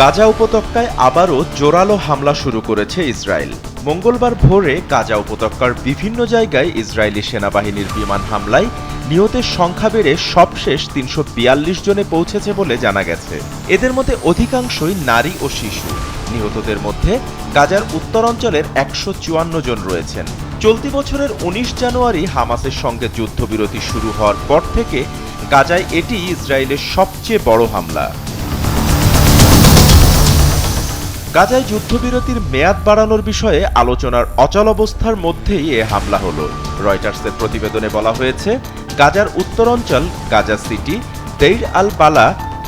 গাজা উপত্যকায় আবারও জোরালো হামলা শুরু করেছে ইসরায়েল। মঙ্গলবার ভোরে গাজা উপত্যকার বিভিন্ন জায়গায় ইসরায়েলি সেনাবাহিনীর বিমান হামলায় নিহতের সংখ্যা বেড়ে সবশেষ ৩৪২ জনে পৌঁছেছে বলে জানা গেছে। এদের মধ্যে অধিকাংশই নারী ও শিশু। নিহতদের মধ্যে গাজার উত্তরাঞ্চলের ১৫৪ জন রয়েছেন। চলতি বছরের ১৯ জানুয়ারি হামাসের সঙ্গে যুদ্ধবিরতি শুরু হওয়ার পর থেকে গাজায় এটি ইসরায়েলের সবচেয়ে বড় হামলা। গাজায় যুদ্ধবিরতির মেয়াদ বাড়ানোর বিষয়ে আলোচনার অচলাবস্থার মধ্যেই এ হামলা হলো। রয়টার্সের প্রতিবেদনে বলা হয়েছে, গাজার উত্তরাঞ্চল গাজা সিটি, দেইর আল বালা,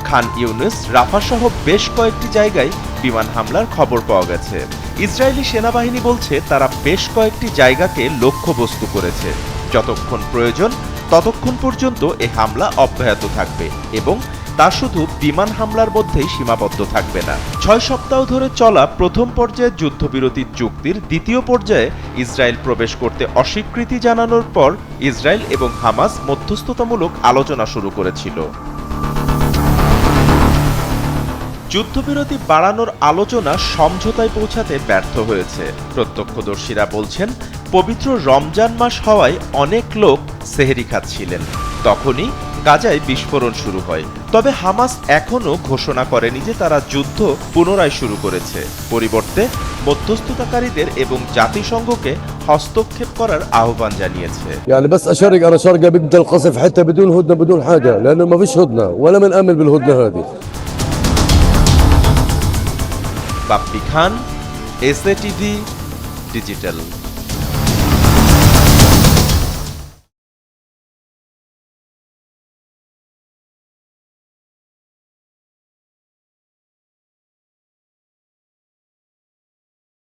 খান ইউনুস, রাফা সহ বেশ কয়েকটি জায়গায় বিমান হামলার খবর পাওয়া গেছে। ইসরায়েলি সেনাবাহিনী বলছে তারা বেশ কয়েকটি জায়গাকে লক্ষ্যবস্তু করেছে। যতক্ষণ প্রয়োজন ততক্ষণ পর্যন্ত এ হামলা অব্যাহত থাকবে এবং তা শুধু বিমান হামলার মধ্যেই সীমাবদ্ধ থাকবে না। ৬ সপ্তাহ ধরে চলা প্রথম পর্যায়ের যুদ্ধবিরতির চুক্তির দ্বিতীয় পর্যায়ে ইসরায়েল প্রবেশ করতে অস্বীকৃতি জানানোর পর ইসরায়েল এবং হামাস মধ্যস্থতামূলক আলোচনা শুরু করেছিল। যুদ্ধবিরতি বাড়ানোর আলোচনা সমঝোতায় পৌঁছাতে ব্যর্থ হয়েছে। প্রত্যক্ষদর্শীরা বলছেন, পবিত্র রমজান মাস হওয়ায় অনেক লোক সেহরি খাচ্ছিলেন। তখনই গাজায় বিস্ফোরণ শুরু হয়। তবে হামাস এখনও ঘোষণা করেনি যে তারা যুদ্ধ পুনরায় শুরু করেছে। পরিবর্তে মধ্যস্থতাকারীদের এবং জাতিসংঘকে হস্তক্ষেপ করার আহ্বান জানিয়েছে। يعني بس اشرق انا شرقه بيبدا القصف حتى بدون هدنه بدون حاجه لانه ما فيش هدنه ولا بنامن بالهدنه هذه. Bappi Khan, SA TV digital.